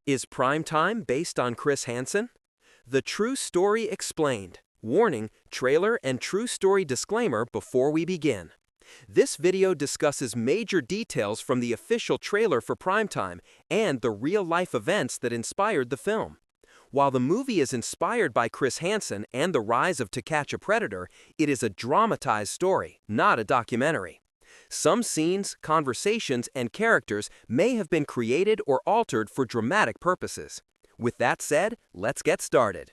Is Primetime based on Chris Hansen? The true story explained. Warning, trailer and true story disclaimer before we begin. This video discusses major details from the official trailer for Primetime and the real-life events that inspired the film. While the movie is inspired by Chris Hansen and the rise of To Catch a Predator, it is a dramatized story, not a documentary. Some scenes, conversations, and characters may have been created or altered for dramatic purposes. With that said, let's get started.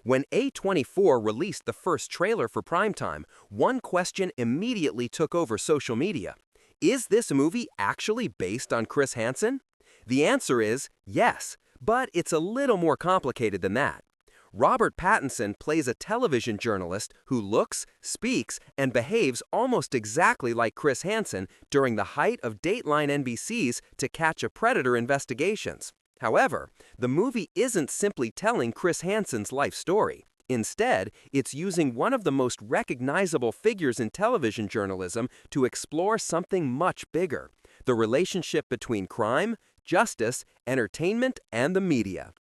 When A24 released the first trailer for Primetime, one question immediately took over social media. Is this movie actually based on Chris Hansen? The answer is yes, but it's a little more complicated than that. Robert Pattinson plays a television journalist who looks, speaks, and behaves almost exactly like Chris Hansen during the height of Dateline NBC's To Catch a Predator investigations. However, the movie isn't simply telling Chris Hansen's life story. Instead, it's using one of the most recognizable figures in television journalism to explore something much bigger: the relationship between crime, justice, entertainment, and the media.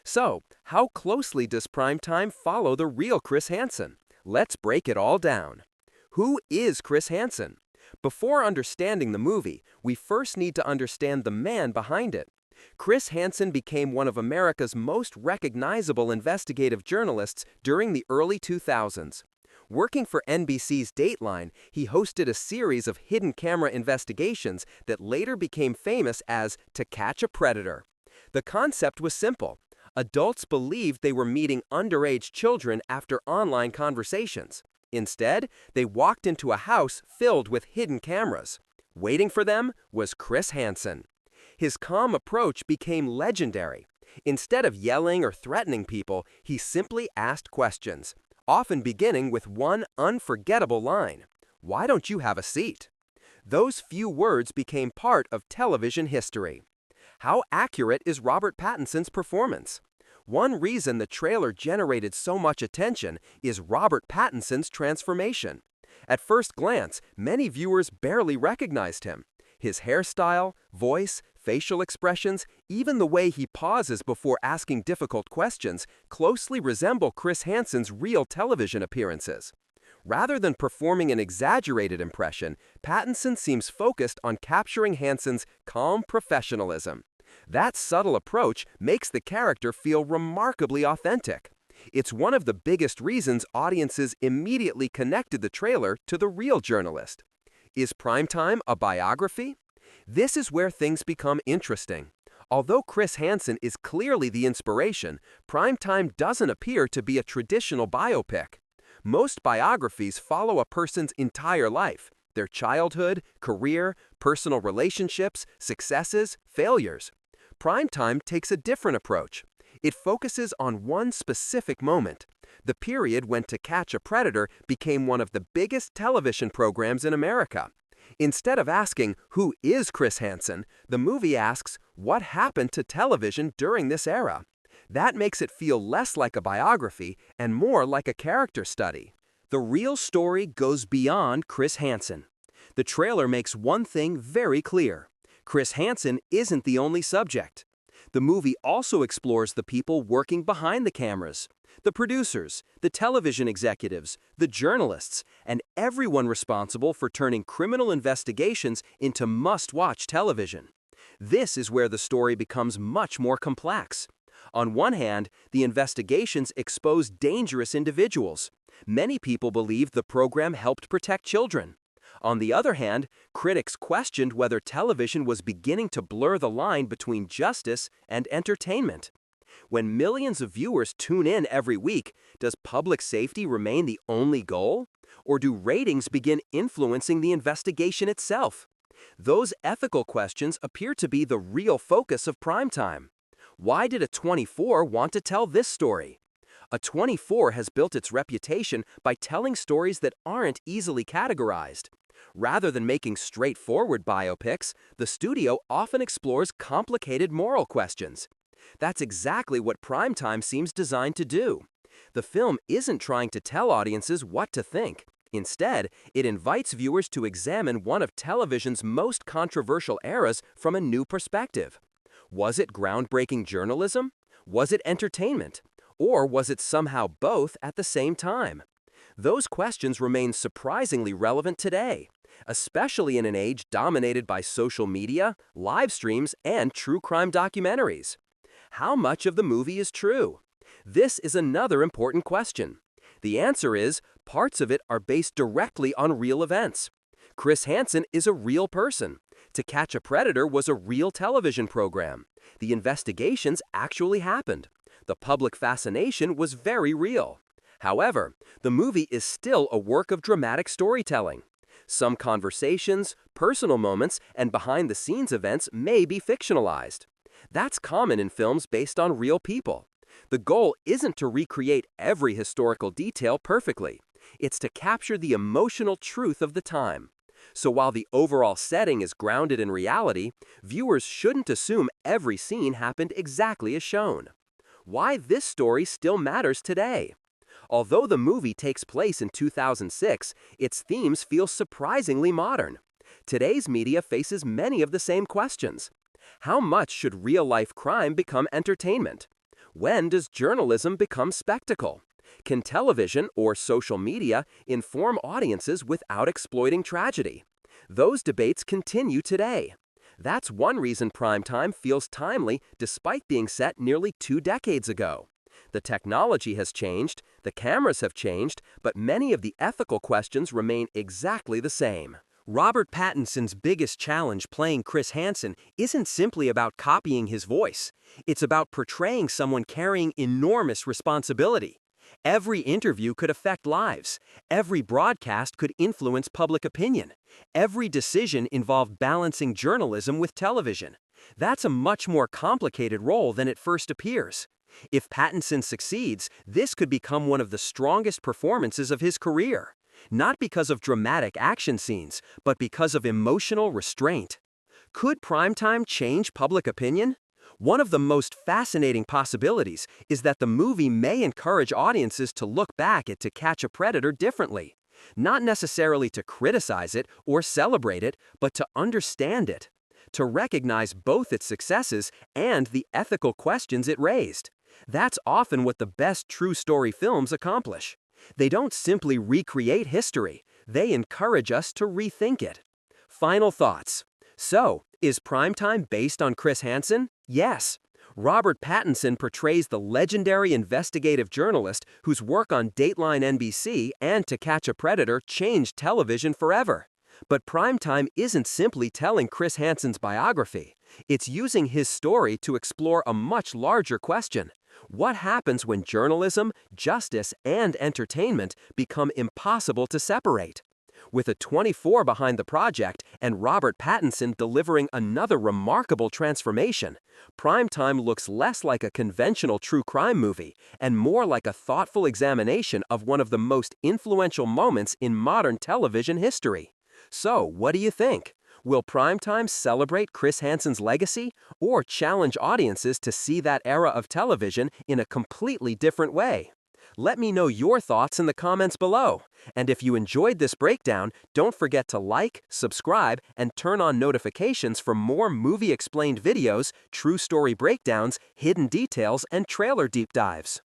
So, how closely does Primetime follow the real Chris Hansen? Let's break it all down. Who is Chris Hansen? Before understanding the movie, we first need to understand the man behind it. Chris Hansen became one of America's most recognizable investigative journalists during the early 2000s. Working for NBC's Dateline, he hosted a series of hidden camera investigations that later became famous as To Catch a Predator. The concept was simple. Adults believed they were meeting underage children after online conversations. Instead, they walked into a house filled with hidden cameras. Waiting for them was Chris Hansen. His calm approach became legendary. Instead of yelling or threatening people, he simply asked questions, often beginning with one unforgettable line: "Why don't you have a seat?" Those few words became part of television history. How accurate is Robert Pattinson's performance? One reason the trailer generated so much attention is Robert Pattinson's transformation. At first glance, many viewers barely recognized him. His hairstyle, voice, facial expressions, even the way he pauses before asking difficult questions, closely resemble Chris Hansen's real television appearances. Rather than performing an exaggerated impression, Pattinson seems focused on capturing Hansen's calm professionalism. That subtle approach makes the character feel remarkably authentic. It's one of the biggest reasons audiences immediately connected the trailer to the real journalist. Is Primetime a biography? This is where things become interesting. Although Chris Hansen is clearly the inspiration, Primetime doesn't appear to be a traditional biopic. Most biographies follow a person's entire life: their childhood, career, personal relationships, successes, failures. Primetime takes a different approach. It focuses on one specific moment, the period when To Catch a Predator became one of the biggest television programs in America. Instead of asking, "Who is Chris Hansen?" the movie asks, "What happened to television during this era?" That makes it feel less like a biography and more like a character study. The real story goes beyond Chris Hansen. The trailer makes one thing very clear: Chris Hansen isn't the only subject. The movie also explores the people working behind the cameras: the producers, the television executives, the journalists, and everyone responsible for turning criminal investigations into must-watch television. This is where the story becomes much more complex. On one hand, the investigations expose dangerous individuals. Many people believe the program helped protect children. On the other hand, critics questioned whether television was beginning to blur the line between justice and entertainment. When millions of viewers tune in every week, does public safety remain the only goal? Or do ratings begin influencing the investigation itself? Those ethical questions appear to be the real focus of Primetime. Why did A24 want to tell this story? A24 has built its reputation by telling stories that aren't easily categorized. Rather than making straightforward biopics, the studio often explores complicated moral questions. That's exactly what Primetime seems designed to do. The film isn't trying to tell audiences what to think. Instead, it invites viewers to examine one of television's most controversial eras from a new perspective. Was it groundbreaking journalism? Was it entertainment? Or was it somehow both at the same time? Those questions remain surprisingly relevant today, especially in an age dominated by social media, live streams, and true crime documentaries. How much of the movie is true? This is another important question. The answer is, parts of it are based directly on real events. Chris Hansen is a real person. To Catch a Predator was a real television program. The investigations actually happened. The public fascination was very real. However, the movie is still a work of dramatic storytelling. Some conversations, personal moments, and behind-the-scenes events may be fictionalized. That's common in films based on real people. The goal isn't to recreate every historical detail perfectly. It's to capture the emotional truth of the time. So while the overall setting is grounded in reality, viewers shouldn't assume every scene happened exactly as shown. Why this story still matters today? Although the movie takes place in 2006, its themes feel surprisingly modern. Today's media faces many of the same questions. How much should real-life crime become entertainment? When does journalism become spectacle? Can television or social media inform audiences without exploiting tragedy? Those debates continue today. That's one reason Primetime feels timely despite being set nearly 2 decades ago. The technology has changed, the cameras have changed, but many of the ethical questions remain exactly the same. Robert Pattinson's biggest challenge playing Chris Hansen isn't simply about copying his voice. It's about portraying someone carrying enormous responsibility. Every interview could affect lives. Every broadcast could influence public opinion. Every decision involved balancing journalism with television. That's a much more complicated role than it first appears. If Pattinson succeeds, this could become one of the strongest performances of his career. Not because of dramatic action scenes, but because of emotional restraint. Could Primetime change public opinion? One of the most fascinating possibilities is that the movie may encourage audiences to look back at To Catch a Predator differently. Not necessarily to criticize it or celebrate it, but to understand it. To recognize both its successes and the ethical questions it raised. That's often what the best true story films accomplish. They don't simply recreate history, they encourage us to rethink it. Final thoughts. So, is Primetime based on Chris Hansen? Yes. Robert Pattinson portrays the legendary investigative journalist whose work on Dateline NBC and To Catch a Predator changed television forever. But Primetime isn't simply telling Chris Hansen's biography. It's using his story to explore a much larger question. What happens when journalism, justice, and entertainment become impossible to separate? With A24 behind the project and Robert Pattinson delivering another remarkable transformation, Primetime looks less like a conventional true crime movie and more like a thoughtful examination of one of the most influential moments in modern television history. So, what do you think? Will Primetime celebrate Chris Hansen's legacy or challenge audiences to see that era of television in a completely different way? Let me know your thoughts in the comments below. And if you enjoyed this breakdown, don't forget to like, subscribe, and turn on notifications for more movie-explained videos, true story breakdowns, hidden details, and trailer deep dives.